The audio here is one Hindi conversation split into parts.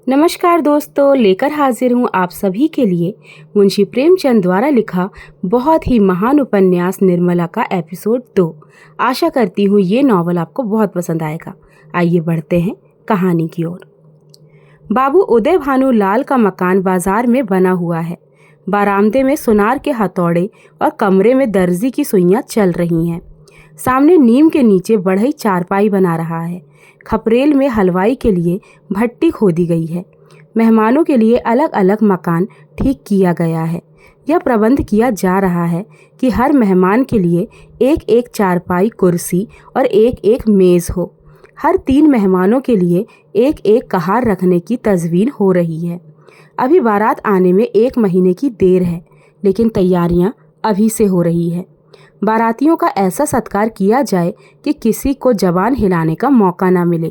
नमस्कार दोस्तों, लेकर हाजिर हूँ आप सभी के लिए मुंशी प्रेमचंद द्वारा लिखा बहुत ही महान उपन्यास निर्मला का एपिसोड 2। आशा करती हूँ ये नॉवल आपको बहुत पसंद आएगा। आइए बढ़ते हैं कहानी की ओर। बाबू उदय भानु लाल का मकान बाजार में बना हुआ है। बारामदे में सुनार के हथौड़े और कमरे में दर्जी की सुइयां चल रही हैं। सामने नीम के नीचे बढ़ई चारपाई बना रहा है। खपरेल में हलवाई के लिए भट्टी खोदी गई है। मेहमानों के लिए अलग अलग मकान ठीक किया गया है। यह प्रबंध किया जा रहा है कि हर मेहमान के लिए एक एक चारपाई, कुर्सी और एक एक मेज़ हो। हर 3 मेहमानों के लिए एक एक कहार रखने की तजवीज़ हो रही है। अभी बारात आने में 1 महीने की देर है, लेकिन तैयारियां अभी से हो रही है। बारातियों का ऐसा सत्कार किया जाए कि किसी को जबान हिलाने का मौका ना मिले।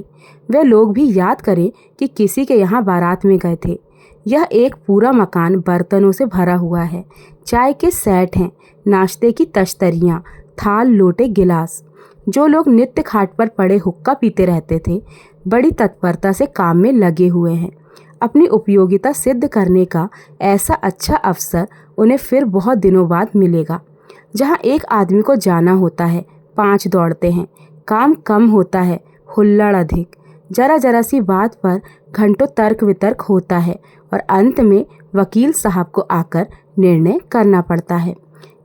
वे लोग भी याद करें कि किसी के यहाँ बारात में गए थे। यह एक पूरा मकान बर्तनों से भरा हुआ है। चाय के सेट हैं, नाश्ते की तश्तरियाँ, थाल, लोटे, गिलास। जो लोग नित्य खाट पर पड़े हुक्का पीते रहते थे, बड़ी तत्परता से काम में लगे हुए हैं। अपनी उपयोगिता सिद्ध करने का ऐसा अच्छा अवसर उन्हें फिर बहुत दिनों बाद मिलेगा। जहाँ एक आदमी को जाना होता है, 5 दौड़ते हैं। काम कम होता है, हुल्लड़ अधिक। जरा जरा सी बात पर घंटों तर्क वितर्क होता है और अंत में वकील साहब को आकर निर्णय करना पड़ता है।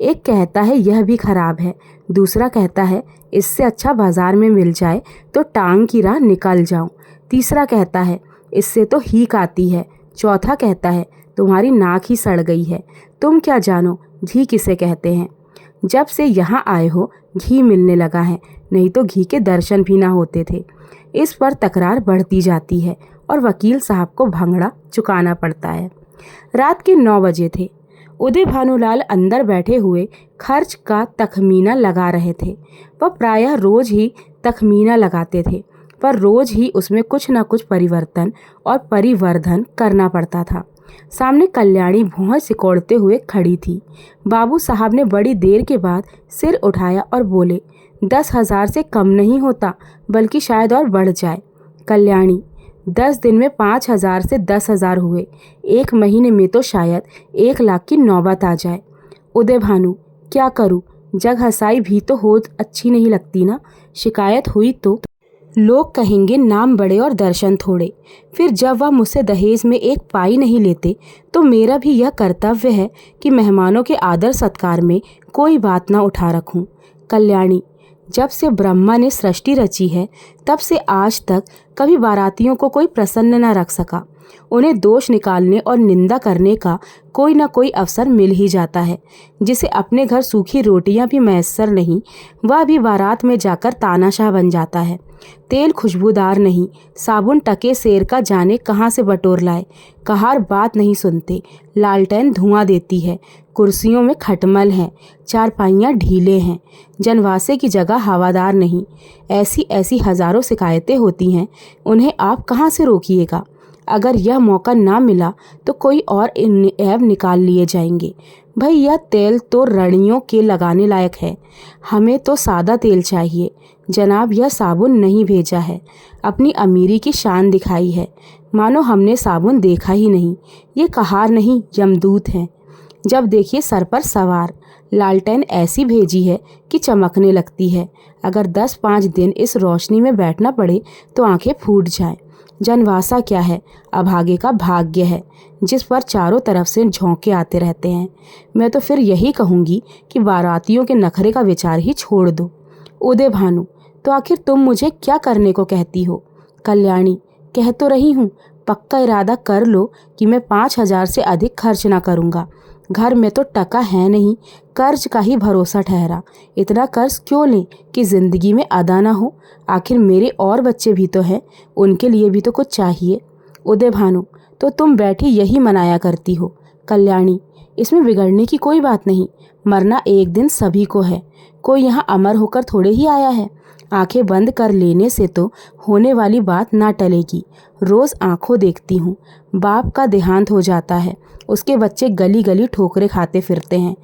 एक कहता है यह भी खराब है, दूसरा कहता है इससे अच्छा बाजार में मिल जाए तो टांग की राह निकल जाऊं। तीसरा कहता है इससे तो हीक आती है। चौथा कहता है तुम्हारी नाक ही सड़ गई है, तुम क्या जानो घी किसे कहते हैं। जब से यहाँ आए हो घी मिलने लगा है, नहीं तो घी के दर्शन भी ना होते थे। इस पर तकरार बढ़ती जाती है और वकील साहब को भंगड़ा चुकाना पड़ता है। रात के 9 बजे थे। उदय भानुलाल अंदर बैठे हुए खर्च का तखमीना लगा रहे थे। वह प्रायः रोज ही तखमीना लगाते थे, पर रोज ही उसमें कुछ न कुछ परिवर्तन और परिवर्धन करना पड़ता था। सामने कल्याणी भौं सिकोड़ते हुए खड़ी थी। बाबू साहब ने बड़ी देर के बाद सिर उठाया और बोले, 10,000 से कम नहीं होता, बल्कि शायद और बढ़ जाए। कल्याणी, 10 दिन में 5,000 से 10,000 हुए, 1 महीने में तो शायद 1 लाख की नौबत आ जाए। उदय भानु, क्या करूं, जग हंसाई भी तो हो अच्छी नहीं लगती ना। शिकायत हुई तो लोग कहेंगे नाम बड़े और दर्शन थोड़े। फिर जब वह मुझसे दहेज में 1 पाई नहीं लेते तो मेरा भी यह कर्तव्य है कि मेहमानों के आदर सत्कार में कोई बात ना उठा रखूं। कल्याणी, जब से ब्रह्मा ने सृष्टि रची है तब से आज तक कभी बारातियों को कोई प्रसन्न न रख सका। उन्हें दोष निकालने और निंदा करने का कोई ना कोई अवसर मिल ही जाता है। जिसे अपने घर सूखी रोटियां भी मैसर नहीं, वह भी बारात में जाकर तानाशाह बन जाता है। तेल खुशबूदार नहीं, साबुन टके सेर का जाने कहाँ से बटोर लाए। कहार बात नहीं सुनते, लालटेन धुआं देती है। कुर्सियों में खटमल है, चारपाइयाँ ढीले हैं, जनवासे की जगह हवादार नहीं। ऐसी ऐसी हजारों शिकायतें होती हैं, उन्हें आप कहाँ से रोकिएगा। अगर यह मौका ना मिला तो कोई और ऐब निकाल लिए जाएंगे। भाई, यह तेल तो रणियों के लगाने लायक है, हमें तो सादा तेल चाहिए। जनाब, यह साबुन नहीं भेजा है, अपनी अमीरी की शान दिखाई है, मानो हमने साबुन देखा ही नहीं। ये कहार नहीं, यमदूत हैं। जब देखिए सर पर सवार। लालटेन ऐसी भेजी है कि चमकने लगती है। अगर 10-5 दिन इस रोशनी में बैठना पड़े तो आंखें फूट जाएं। जनवासा क्या है, अभागे का भाग्य है, जिस पर चारों तरफ से झोंके आते रहते हैं। मैं तो फिर यही कहूँगी कि बारातियों के नखरे का विचार ही छोड़ दो। उदय भानु, तो आखिर तुम मुझे क्या करने को कहती हो। कल्याणी, कह तो रही हूँ, पक्का इरादा कर लो कि मैं 5,000 से अधिक खर्च ना करूँगा। घर में तो टका है नहीं, कर्ज का ही भरोसा ठहरा। इतना कर्ज क्यों लें कि जिंदगी में अदा ना हो। आखिर मेरे और बच्चे भी तो हैं, उनके लिए भी तो कुछ चाहिए। उदय भानु, तो तुम बैठी यही मनाया करती हो। कल्याणी, इसमें बिगड़ने की कोई बात नहीं, मरना एक दिन सभी को है। कोई यहाँ अमर होकर थोड़े ही आया है। आंखें बंद कर लेने से तो होने वाली बात ना टलेगी। रोज आंखों देखती हूँ, बाप का देहांत हो जाता है, उसके बच्चे गली गली ठोकरे खाते फिरते हैं।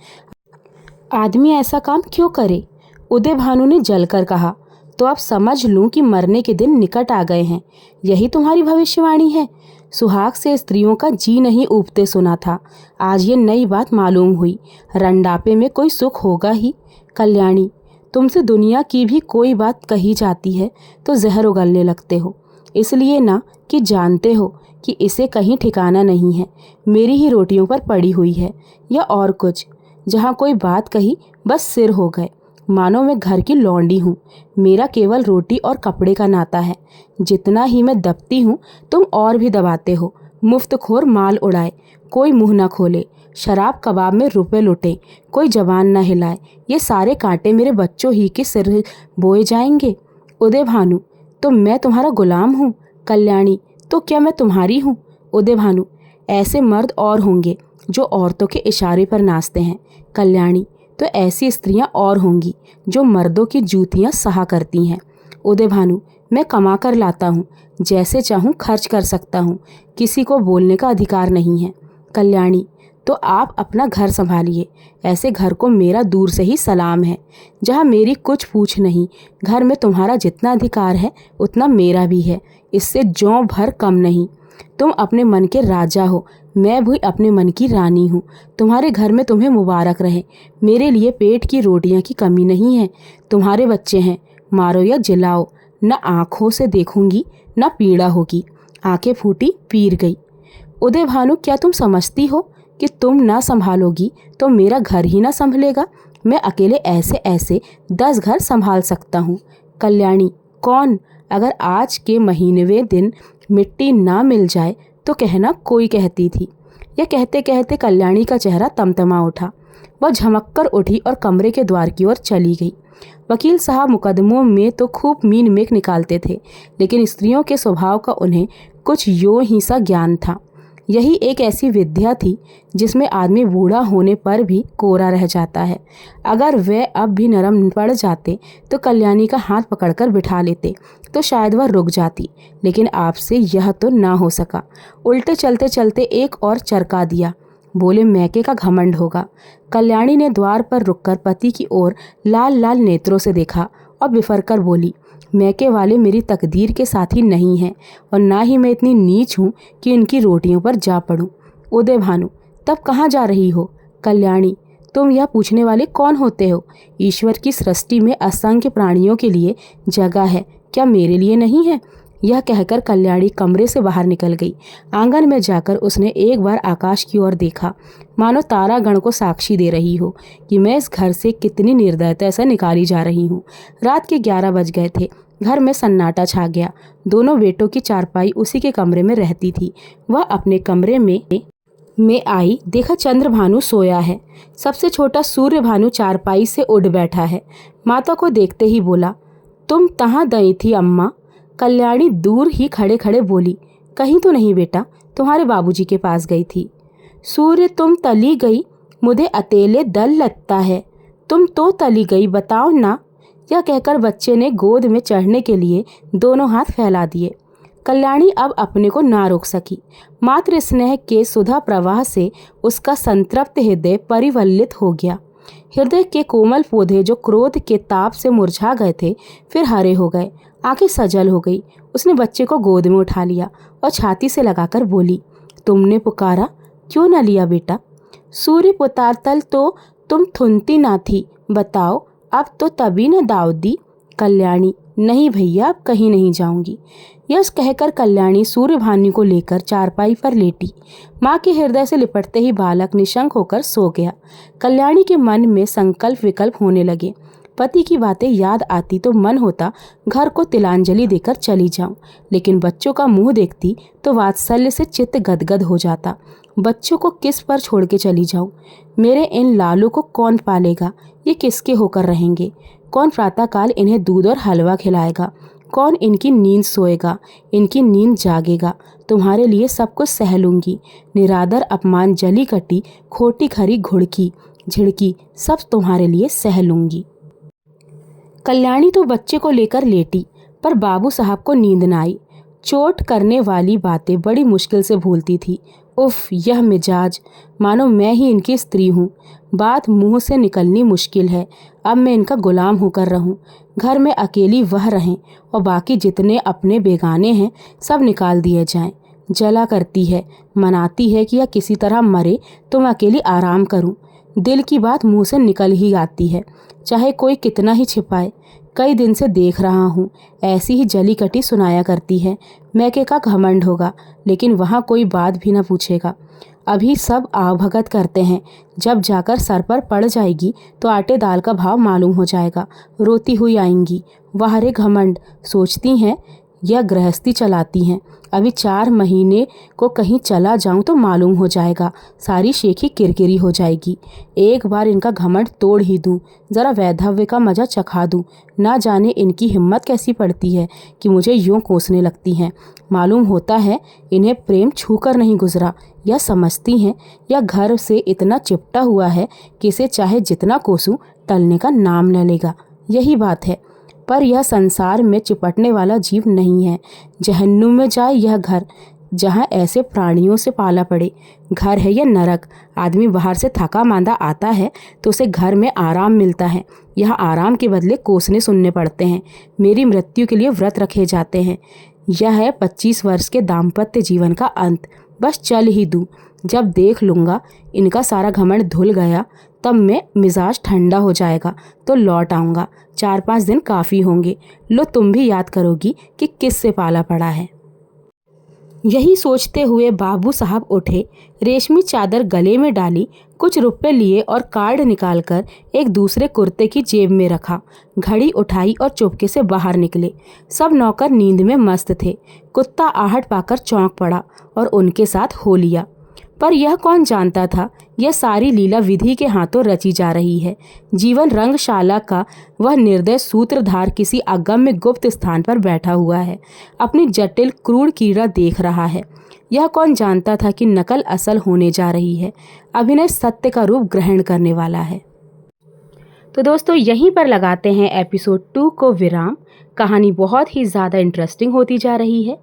आदमी ऐसा काम क्यों करे। उदय भानु ने जलकर कहा, तो अब समझ लूं कि मरने के दिन निकट आ गए हैं। यही तुम्हारी भविष्यवाणी है। सुहाग से स्त्रियों का जी नहीं ऊबते सुना था। आज ये नई बात मालूम हुई। रंडापे में कोई सुख होगा ही। कल्याणी, तुमसे दुनिया की भी कोई बात कही जाती है तो जहर उगलने लगते हो। इसलिए ना कि जानते हो कि इसे कहीं ठिकाना नहीं है, मेरी ही रोटियों पर पड़ी हुई है, या और कुछ। जहाँ कोई बात कही बस सिर हो गए, मानो मैं घर की लौंडी हूँ। मेरा केवल रोटी और कपड़े का नाता है। जितना ही मैं दबती हूँ तुम और भी दबाते हो। मुफ्तखोर माल उड़ाए, कोई मुंह न खोले। शराब कबाब में रुपए लुटे, कोई जबान न हिलाए। ये सारे कांटे मेरे बच्चों ही के सिर बोए जाएंगे। उदय भानु, तो मैं तुम्हारा गुलाम हूँ? कल्याणी, तो क्या मैं तुम्हारी हूँ? उदय भानु, ऐसे मर्द और होंगे जो औरतों के इशारे पर नाचते हैं। कल्याणी, तो ऐसी स्त्रियां और होंगी जो मर्दों की जूतियां सहा करती हैं। उदय भानु, मैं कमा कर लाता हूँ, जैसे चाहूँ खर्च कर सकता हूँ, किसी को बोलने का अधिकार नहीं है। कल्याणी, तो आप अपना घर संभालिए। ऐसे घर को मेरा दूर से ही सलाम है, जहाँ मेरी कुछ पूछ नहीं। घर में तुम्हारा जितना अधिकार है उतना मेरा भी है, इससे ज्यों भर कम नहीं। तुम अपने मन के राजा हो, मैं भी अपने मन की रानी हूँ। तुम्हारे घर में तुम्हें मुबारक रहे। मेरे लिए पेट की रोटियां की कमी नहीं है। तुम्हारे बच्चे हैं, मारो या जिलाओ, न आँखों से देखूंगी न पीड़ा होगी। आंखें फूटी, पीर गई। उदय भानु, क्या तुम समझती हो कि तुम ना संभालोगी तो मेरा घर ही ना संभलेगा? मैं अकेले ऐसे ऐसे 10 घर संभाल सकता हूँ। कल्याणी, कौन? अगर आज के महीनवें दिन मिट्टी ना मिल जाए तो कहना कोई कहती थी। यह कहते कहते कल्याणी का चेहरा तमतमा उठा। वह झमक कर उठी और कमरे के द्वार की ओर चली गई। वकील साहब मुकदमों में तो खूब मीन मेक निकालते थे, लेकिन स्त्रियों के स्वभाव का उन्हें कुछ यों ही सा ज्ञान था। यही एक ऐसी विद्या थी जिसमें आदमी बूढ़ा होने पर भी कोरा रह जाता है। अगर वे अब भी नरम पड़ जाते तो कल्याणी का हाथ पकड़कर बिठा लेते तो शायद वह रुक जाती, लेकिन आपसे यह तो ना हो सका। उल्टे चलते चलते एक और चरका दिया। बोले, मैके का घमंड होगा। कल्याणी ने द्वार पर रुककर पति की ओर लाल लाल नेत्रों से देखा और बिफर कर बोली, मैके वाले मेरी तकदीर के साथी नहीं हैं, और ना ही मैं इतनी नीच हूँ कि इनकी रोटियों पर जा पड़ूं। उदय भानु, तब कहाँ जा रही हो? कल्याणी, तुम यह पूछने वाले कौन होते हो? ईश्वर की सृष्टि में असंख्य प्राणियों के लिए जगह है, क्या मेरे लिए नहीं है? यह कहकर कल्याणी कमरे से बाहर निकल गई। आंगन में जाकर उसने एक बार आकाश की ओर देखा, मानो तारागण को साक्षी दे रही हो कि मैं इस घर से कितनी निर्दयता से निकाली जा रही हूँ। रात के 11 बज गए थे। घर में सन्नाटा छा गया। दोनों बेटों की चारपाई उसी के कमरे में रहती थी। वह अपने कमरे में आई, देखा चंद्रभानु सोया है। सबसे छोटा सूर्य भानु चारपाई से उठ बैठा है। माता को देखते ही बोला, तुम कहाँ गई थी अम्मा? कल्याणी दूर ही खड़े खड़े बोली, कहीं तो नहीं बेटा, तुम्हारे बाबूजी के पास गई थी। सूर्य, तुम तली गई, मुझे अकेले दल लगता है। तुम तो तली गई, बताओ ना। यह कहकर बच्चे ने गोद में चढ़ने के लिए दोनों हाथ फैला दिए। कल्याणी अब अपने को ना रोक सकी। मातृ स्नेह के सुधा प्रवाह से उसका संतृप्त हृदय परिवल्लित हो गया। हृदय के कोमल पौधे जो क्रोध के ताप से मुरझा गए थे फिर हरे हो गए। आंखें सजल हो गई। उसने बच्चे को गोद में उठा लिया और छाती से लगाकर बोली, तुमने पुकारा, क्यों न लिया बेटा? सूर्य पुतातल तो तुम थुनती ना थी, बताओ अब तो तभी न दाव दी। कल्याणी, नहीं भैया, अब कहीं नहीं जाऊंगी। यह कहकर कल्याणी सूर्यभानु को लेकर चारपाई पर लेटी। माँ के हृदय से लिपटते ही बालक निशंक होकर सो गया। कल्याणी के मन में संकल्प विकल्प होने लगे। पति की बातें याद आती तो मन होता घर को तिलांजलि देकर चली जाऊं, लेकिन बच्चों का मुंह देखती तो वात्सल्य से चित्त गदगद हो जाता। बच्चों को किस पर छोड़ के चली जाऊं? मेरे इन लालू को कौन पालेगा? ये किसके होकर रहेंगे? कौन प्रातःकाल इन्हें दूध और हलवा खिलाएगा? कौन इनकी नींद सोएगा, इनकी नींद जागेगा? तुम्हारे लिए सब कुछ सह लूंगी। निरादर, अपमान, जली कटी, खोटी खरी, घुड़की झिड़की, सब तुम्हारे लिए सह लूंगी। कल्याणी तो बच्चे को लेकर लेटी, पर बाबू साहब को नींद न आई। चोट करने वाली बातें बड़ी मुश्किल से भूलती थी। उफ, यह मिजाज, मानो मैं ही इनकी स्त्री हूँ। बात मुंह से निकलनी मुश्किल है। अब मैं इनका गुलाम होकर रहूं। घर में अकेली वह रहें और बाकी जितने अपने बेगाने हैं सब निकाल दिए जाएं। जला करती है, मनाती है कि यह किसी तरह मरे तो मैं अकेली आराम करूं। दिल की बात मुंह से निकल ही आती है, चाहे कोई कितना ही छिपाए। कई दिन से देख रहा हूँ, ऐसी ही जली कटी सुनाया करती है। मैके का घमंड होगा, लेकिन वहाँ कोई बात भी ना पूछेगा। अभी सब आवभगत करते हैं, जब जाकर सर पर पड़ जाएगी तो आटे दाल का भाव मालूम हो जाएगा। रोती हुई आएंगी, वाह रे घमंड, सोचती हैं यह गृहस्थी चलाती हैं। अभी 4 महीने को कहीं चला जाऊं तो मालूम हो जाएगा, सारी शेखी किरकिरी हो जाएगी। एक बार इनका घमंड तोड़ ही दूं, ज़रा वैधव्य का मजा चखा दूं। ना जाने इनकी हिम्मत कैसी पड़ती है कि मुझे यूं कोसने लगती हैं। मालूम होता है इन्हें प्रेम छूकर नहीं गुजरा। यह समझती हैं यह घर से इतना चिपटा हुआ है कि इसे चाहे जितना कोसूं टलने का नाम न लेगा। यही बात है, पर यह संसार में चिपटने वाला जीव नहीं है। जहन्नुम में जाए यह घर, जहाँ ऐसे प्राणियों से पाला पड़े। घर है यह नरक। आदमी बाहर से थका मांदा आता है तो उसे घर में आराम मिलता है। यहाँ आराम के बदले कोसने सुनने पड़ते हैं। मेरी मृत्यु के लिए व्रत रखे जाते हैं। यह है 25 वर्ष के दाम्पत्य जीवन का अंत। बस चल ही दूँ। जब देख लूँगा इनका सारा घमंड धुल गया, तब मैं मिजाज ठंडा हो जाएगा तो लौट आऊँगा। 4-5 दिन काफ़ी होंगे। लो, तुम भी याद करोगी कि किससे पाला पड़ा है। यही सोचते हुए बाबू साहब उठे, रेशमी चादर गले में डाली, कुछ रुपए लिए और कार्ड निकालकर एक दूसरे कुर्ते की जेब में रखा। घड़ी उठाई और चुपके से बाहर निकले। सब नौकर नींद में मस्त थे। कुत्ता आहट पाकर चौंक पड़ा और उनके साथ हो लिया। पर यह कौन जानता था यह सारी लीला विधि के हाथों रची जा रही है। जीवन रंगशाला का वह निर्दय सूत्रधार किसी अगम्य गुप्त स्थान पर बैठा हुआ है, अपनी जटिल क्रूर कीड़ा देख रहा है। यह कौन जानता था कि नकल असल होने जा रही है, अभिनय सत्य का रूप ग्रहण करने वाला है। तो दोस्तों, यहीं पर लगाते हैं एपिसोड 2 को विराम। कहानी बहुत ही ज़्यादा इंटरेस्टिंग होती जा रही है।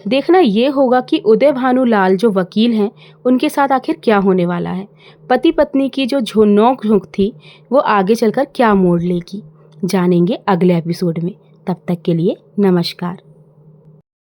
देखना ये होगा कि उदय भानुलाल जो वकील हैं, उनके साथ आखिर क्या होने वाला है। पति पत्नी की जो नोक झोंक थी वो आगे चलकर क्या मोड़ लेगी, जानेंगे अगले एपिसोड में। तब तक के लिए नमस्कार।